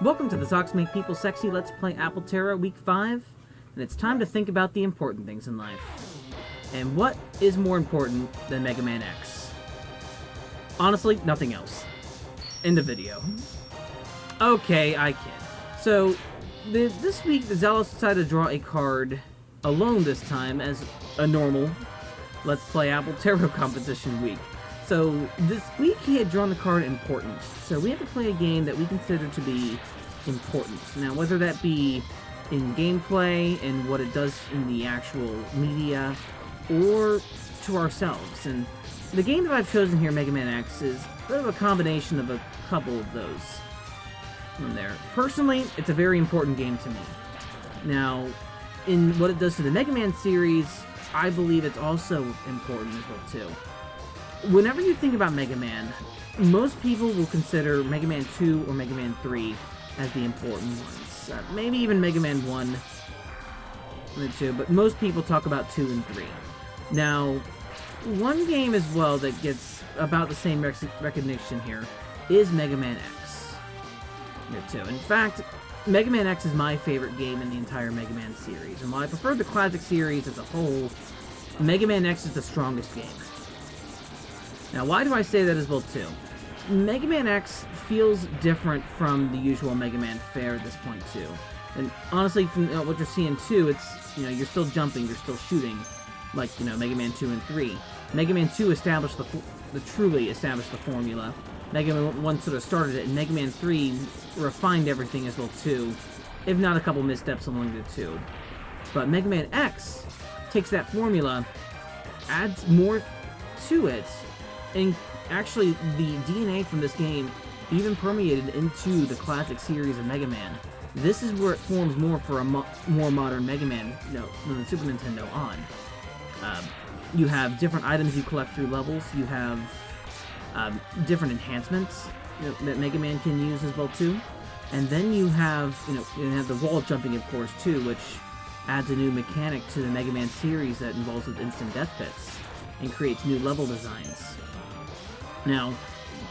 Welcome to the Socks Make People Sexy Let's Play Apple Terra Week 5, and it's time to think about the important things in life. And what is more important than Mega Man X? Honestly, nothing else. End of video. Okay, I kid. So, this week, the Zealous decided to draw a card alone this time as a normal Let's Play Apple Tarot competition week. So, this week he had drawn the card Important. So we have to play a game that we consider to be important. Now, whether that be in gameplay and what it does in the actual media, or to ourselves. And the game that I've chosen here, Mega Man X, is a bit of a combination of a couple of those in there. Personally, it's a very important game to me. Now, in what it does to the Mega Man series, I believe it's also important as well, too. Whenever you think about Mega Man, most people will consider Mega Man 2 or Mega Man 3 as the important ones. Maybe even Mega Man 1 and 2, but most people talk about 2 and 3. Now, one game as well that gets about the same recognition here is Mega Man X. There too. In fact, Mega Man X is my favorite game in the entire Mega Man series, and while I prefer the classic series as a whole, Mega Man X is the strongest game. Now, why do I say that as well, too? Mega Man X feels different from the usual Mega Man fare at this point, too. And honestly, from what you're seeing, too, it's, you're still jumping, you're still shooting, like, Mega Man 2 and 3. Mega Man 2 established truly established the formula. Mega Man 1 sort of started it, and Mega Man 3 refined everything as well, too, if not a couple missteps along the two. But Mega Man X takes that formula, adds more to it, and actually, the DNA from this game even permeated into the classic series of Mega Man. This is where it forms more for a more modern Mega Man than the Super Nintendo on. You have different items you collect through levels. You have different enhancements that Mega Man can use as well too. And then you have you have the wall jumping, of course, too, which adds a new mechanic to the Mega Man series that involves with instant death pits and creates new level designs. Now,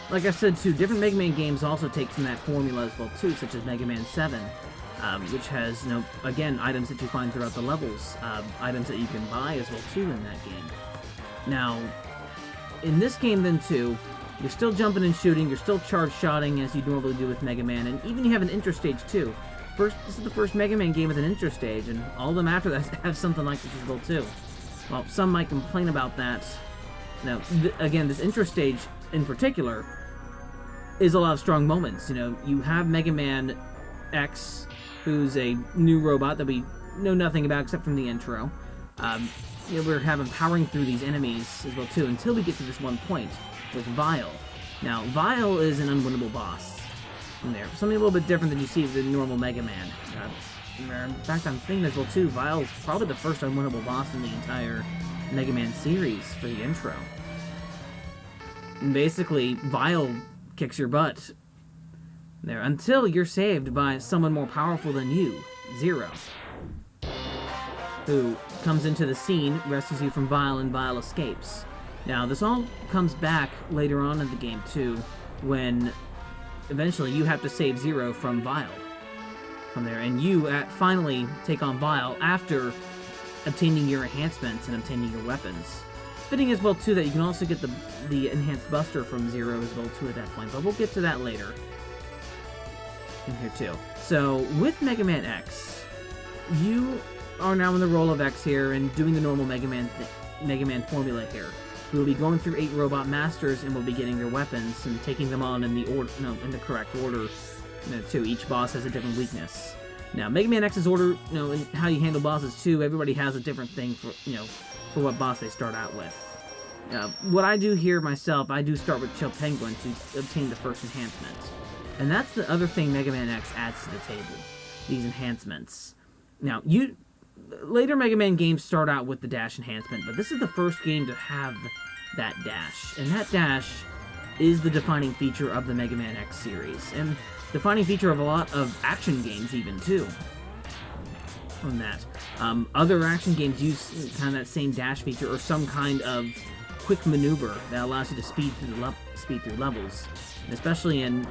like I said, too, different Mega Man games also take from that formula as well, too, such as Mega Man 7, which has, again, items that you find throughout the levels, items that you can buy as well, too, in that game. Now, in this game, then, too, you're still jumping and shooting, you're still charge-shotting as you normally do with Mega Man, and even you have an intro stage, too. This is the first Mega Man game with an intro stage, and all of them after that have something like this as well, too. Well, some might complain about that. Now, again, this intro stage in particular is a lot of strong moments. You have Mega Man X, who's a new robot that we know nothing about except from the intro. We're powering through these enemies as well too until we get to this one point with Vile. Now, Vile is an unwinnable boss in there. Something a little bit different than you see with the normal Mega Man. In fact, I'm thinking as well too, Vile's probably the first unwinnable boss in the entire Mega Man series for the intro. And basically, Vile kicks your butt there until you're saved by someone more powerful than you, Zero, who comes into the scene, rescues you from Vile, and Vile escapes. Now, this all comes back later on in the game, too, when eventually you have to save Zero from Vile from there, and you finally take on Vile after obtaining your enhancements and obtaining your weapons. Fitting as well, too, that you can also get the enhanced buster from Zero as well, too, at that point, but we'll get to that later in here, too. So, with Mega Man X, you are now in the role of X here and doing the normal Mega Man formula here. We'll be going through 8 robot masters, and we'll be getting their weapons and taking them on in the correct order, too. Each boss has a different weakness. Now, Mega Man X's order, and how you handle bosses, too, everybody has a different thing for what boss they start out with. What I do here myself, I do start with Chill Penguin to obtain the first enhancement. And that's the other thing Mega Man X adds to the table, these enhancements. Now, later Mega Man games start out with the dash enhancement, but this is the first game to have that dash. And that dash is the defining feature of the Mega Man X series, and defining feature of a lot of action games even, too. On that. Other action games use kind of that same dash feature or some kind of quick maneuver that allows you to speed through levels. And especially in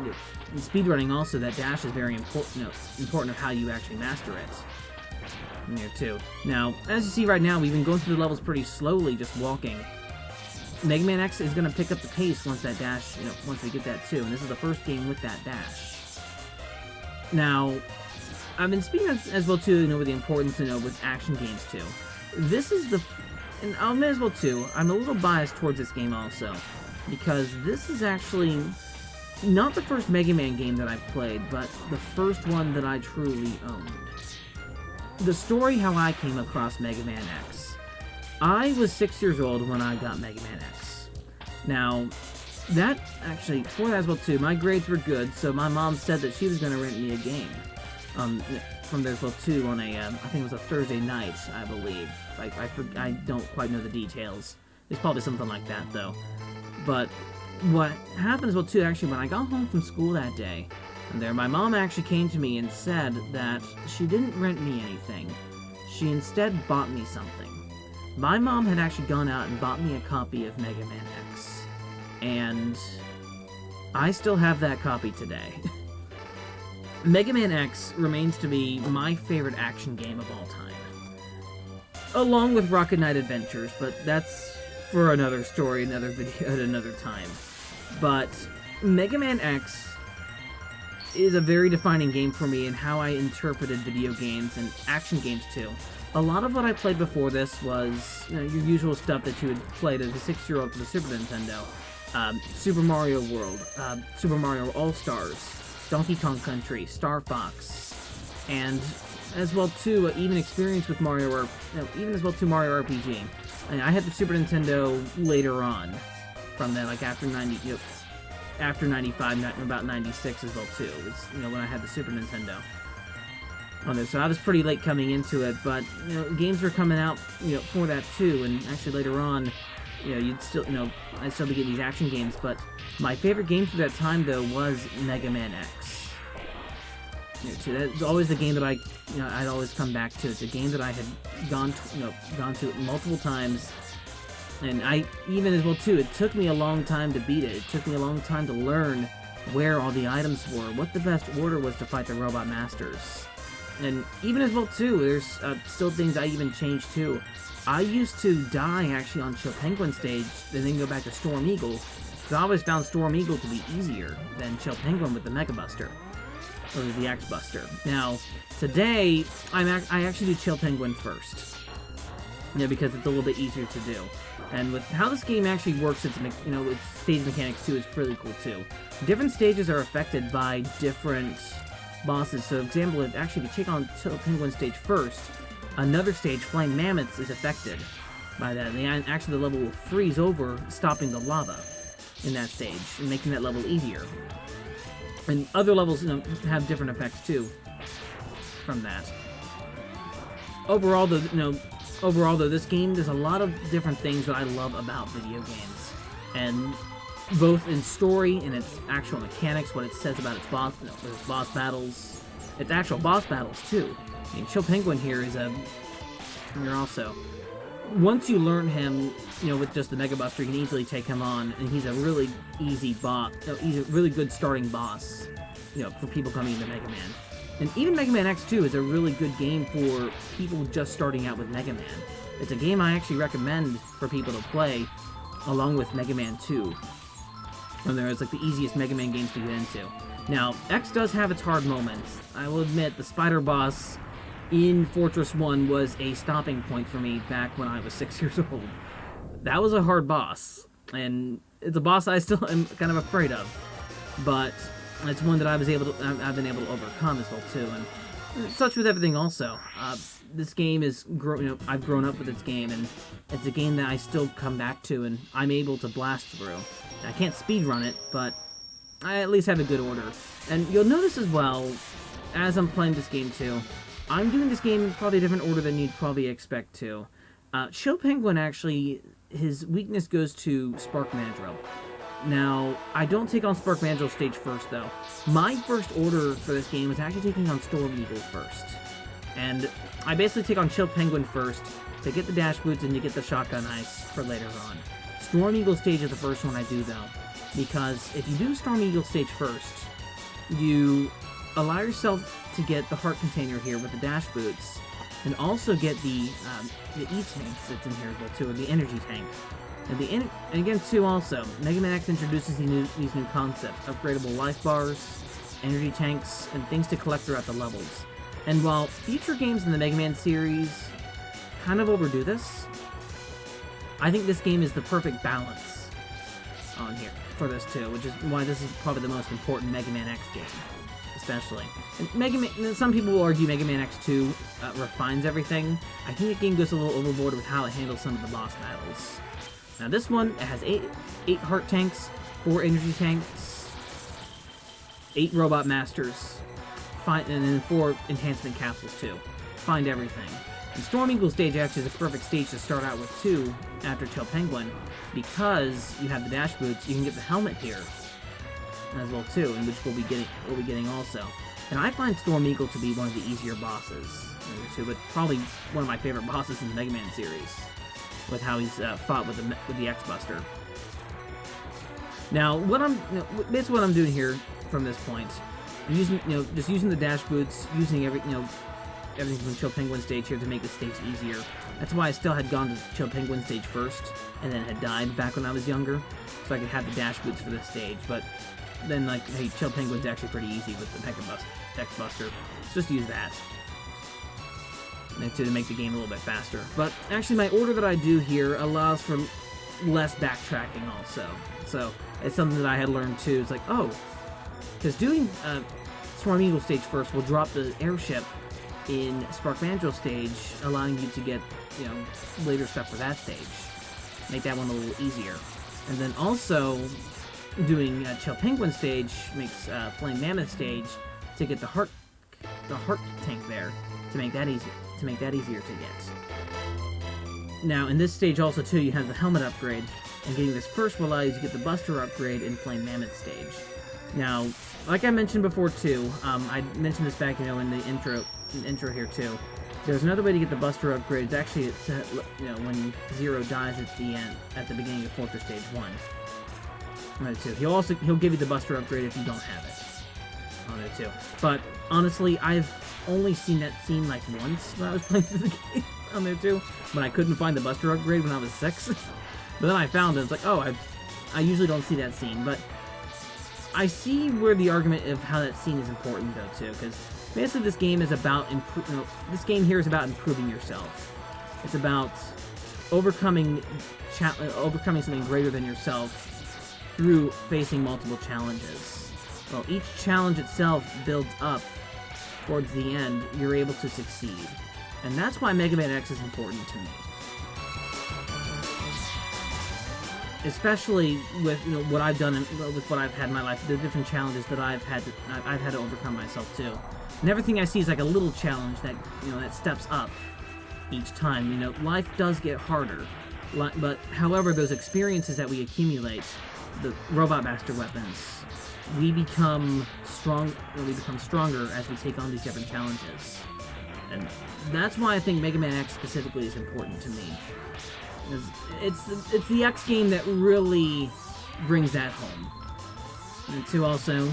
speedrunning also, that dash is very important, important of how you actually master it. In here too. Now, as you see right now, we've been going through the levels pretty slowly, just walking. Mega Man X is going to pick up the pace once that dash, once we get that too, and this is the first game with that dash. Now, I've been speaking as well too, with the importance, with action games too. This is and I'll admit as well too, I'm a little biased towards this game also, because this is actually not the first Mega Man game that I've played, but the first one that I truly owned. The story how I came across Mega Man X. I was 6 years old when I got Mega Man X. Now, that actually, before that as well too, my grades were good, so my mom said that she was going to rent me a game. From there as well too, on a, I think it was a Thursday night, I believe. I don't quite know the details. It's probably something like that, though. But what happened as well too, actually, when I got home from school that day, my mom actually came to me and said that she didn't rent me anything. She instead bought me something. My mom had actually gone out and bought me a copy of Mega Man X. And I still have that copy today. Mega Man X remains to be my favorite action game of all time. Along with Rocket Knight Adventures, but that's for another story, another video at another time. But Mega Man X is a very defining game for me in how I interpreted video games and action games too. A lot of what I played before this was your usual stuff that you had played as a 6-year-old for the Super Nintendo. Super Mario World, Super Mario All-Stars, Donkey Kong Country, Star Fox, and as well too, even experience with Mario, even as well too Mario RPG. I had the Super Nintendo later on, from that, like after 95, about 96 as well too. It was, when I had the Super Nintendo. So I was pretty late coming into it, but games were coming out for that too, and actually later on, you'd still I'd still be getting these action games. But my favorite game through that time though was Mega Man X. So that's always the game that I'd always come back to. It's a game that I had gone to multiple times, and even as well too, it took me a long time to beat it. It took me a long time to learn where all the items were, what the best order was to fight the Robot Masters. And even as well too, there's still things I even changed too. I used to die actually on Chill Penguin stage, and then go back to Storm Eagle, because I always found Storm Eagle to be easier than Chill Penguin with the Mega Buster, or the X Buster. Now, today, I actually do Chill Penguin first, because it's a little bit easier to do. And with how this game actually works, its stage mechanics too is really cool too. Different stages are affected by different bosses. So, for example, if you take on Penguin stage first, another stage, Flame Mammoths, is affected by that. And actually, the level will freeze over, stopping the lava in that stage and making that level easier. And other levels, have different effects too from that. Overall, though, this game, there's a lot of different things that I love about video games, and both in story and its actual mechanics, what it says about its boss battles, its actual boss battles too. I mean, Chill Penguin here is you're also, once you learn him, with just the Mega Buster, you can easily take him on, and he's a really easy boss. He's a really good starting boss, for people coming into Mega Man. And even Mega Man X2 is a really good game for people just starting out with Mega Man. It's a game I actually recommend for people to play, along with Mega Man 2. And it's like the easiest Mega Man games to get into. Now, X does have its hard moments. I will admit, the spider boss in Fortress 1 was a stopping point for me back when I was 6 years old. That was a hard boss, and it's a boss I still am kind of afraid of. But it's one that I've been able to overcome as well too, and such with everything also. This game is I've grown up with this game, and it's a game that I still come back to, and I'm able to blast through. I can't speedrun it, but I at least have a good order. And you'll notice as well, as I'm playing this game too, I'm doing this game in probably a different order than you'd probably expect to. Chill Penguin actually, his weakness goes to Spark Mandrill. Now, I don't take on Spark Mandrill stage first, though. My first order for this game was actually taking on Storm Eagle first. And I basically take on Chill Penguin first to get the dash boots and to get the shotgun ice for later on. Storm Eagle stage is the first one I do, though. because if you do Storm Eagle stage first, you allow yourself to get the heart container here with the dash boots, and also get the E-tank that's in here as well too, or the energy tank. And again too, also Mega Man X introduces these new concepts: upgradable life bars, energy tanks, and things to collect throughout the levels. And while future games in the Mega Man series kind of overdo this, I think this game is the perfect balance on here for this too, which is why this is probably the most important Mega Man X game, especially. And some people will argue Mega Man X2 refines everything. I think the game goes a little overboard with how it handles some of the boss battles. Now this one, it has 8 heart tanks, 4 energy tanks, 8 robot masters, and then 4 enhancement capsules too. Find everything. And Storm Eagle stage actually is a perfect stage to start out with too, after Chill Penguin, because you have the dash boots. You can get the helmet here as well too, and which we'll be getting also. And I find Storm Eagle to be one of the easier bosses too, but probably one of my favorite bosses in the Mega Man series, with how he's fought with the X-Buster. Now, basically what I'm doing here from this point, I'm using, just using the dash boots, using everything from Chill Penguin stage here to make the stage easier. That's why I still had gone to Chill Penguin stage first, and then had died back when I was younger, so I could have the dash boots for this stage. But then, like, hey, Chill Penguin's actually pretty easy with the X-Buster. Let's just use that to make the game a little bit faster. But actually, my order that I do here allows for less backtracking also. So it's something that I had learned too. It's like, oh, because doing Storm Eagle stage first will drop the airship in Spark Banjo stage, allowing you to get, later stuff for that stage. Make that one a little easier. And then also, doing Chill Penguin stage makes Flame Mammoth stage to get the heart tank there, to make that easier to get. Now, in this stage also too, you have the helmet upgrade, and getting this first will allow you to get the Buster upgrade in Flame Mammoth stage. Now, like I mentioned before too, I mentioned this back, in the intro here too. There's another way to get the Buster upgrade. It's actually, when Zero dies at the beginning of Fortress Stage 1. On there too. He'll give you the Buster upgrade if you don't have it. On there too. But honestly, I've only seen that scene like once when I was playing through the game on there too. When I couldn't find the Buster upgrade when I was 6. But then I found it. It's like, oh, I usually don't see that scene, but I see where the argument of how that scene is important though too, because basically this game is about this game here is about improving yourself. It's about overcoming something greater than yourself through facing multiple challenges. Well, each challenge itself builds up towards the end. You're able to succeed, and that's why Mega Man X is important to me. Especially with what I've done with what I've had in my life, the different challenges that I've had to overcome myself too. And everything I see is like a little challenge that that steps up each time. Life does get harder, but however, those experiences that we accumulate, the Robot Master weapons, we become strong. We become stronger as we take on these different challenges, and that's why I think Mega Man X specifically is important to me. It's the X game that really brings that home. And two, also,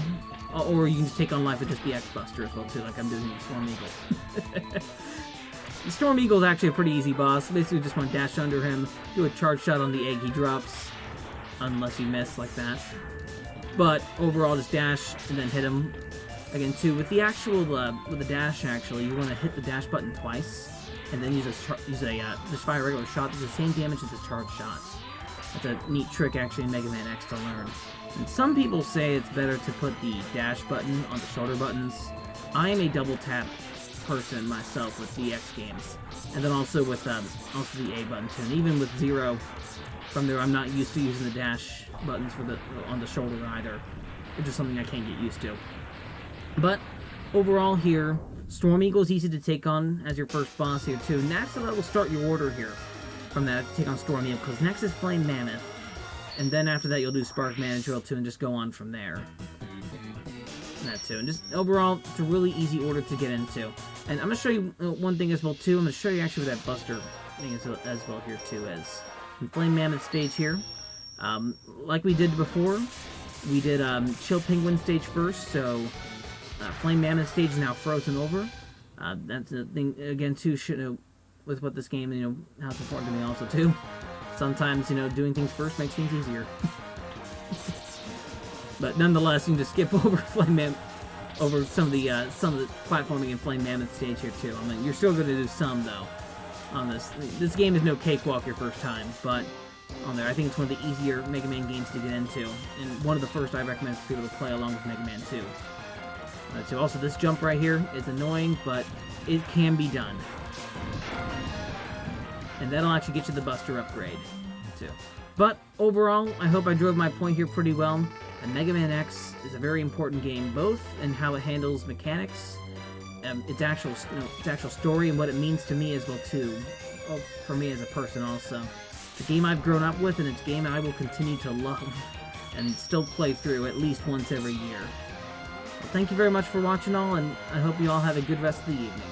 or you can just take on life with just the X-Buster as well too, like I'm doing in Storm Eagle. The Storm Eagle is actually a pretty easy boss. Basically, just want to dash under him, do a charge shot on the egg he drops, unless you miss like that. But overall, just dash and then hit him again too. With the actual with the dash, actually, you want to hit the dash button twice. And then just fire a regular shot. Does the same damage as a charge shot. That's a neat trick, actually, in Mega Man X to learn. And some people say it's better to put the dash button on the shoulder buttons. I am a double tap person myself with the X games, and then also with also the A button too. And even with Zero, from there, I'm not used to using the dash buttons on the shoulder either. It's just something I can't get used to. But overall, here, Storm Eagle is easy to take on as your first boss here too. Next, that will start your order here from that to take on Storm Eagle, because next is Flame Mammoth, and then after that you'll do Spark Manager too, and just go on from there. And that too, and just overall, it's a really easy order to get into. And I'm gonna show you one thing as well too. I'm gonna show you actually what that Buster thing as well here too is. In Flame Mammoth stage here, Like we did before, we did Chill Penguin stage first, so Flame Mammoth stage is now frozen over. That's the thing, again, too, with what this game, how it's important to me also, too. Sometimes, doing things first makes things easier. But nonetheless, you can just skip over over some of the platforming in Flame Mammoth stage here, too. I mean, you're still going to do some, though, on this. This game is no cakewalk your first time, but on there, I think it's one of the easier Mega Man games to get into, and one of the first I recommend for people to play along with Mega Man 2. So also, this jump right here is annoying, but it can be done. And that'll actually get you the Buster upgrade, too. But overall, I hope I drove my point here pretty well. And Mega Man X is a very important game, both in how it handles mechanics, its actual story, and what it means to me as well, too. Well, for me as a person, also. It's a game I've grown up with, and it's a game I will continue to love and still play through at least once every year. Well, thank you very much for watching all, and I hope you all have a good rest of the evening.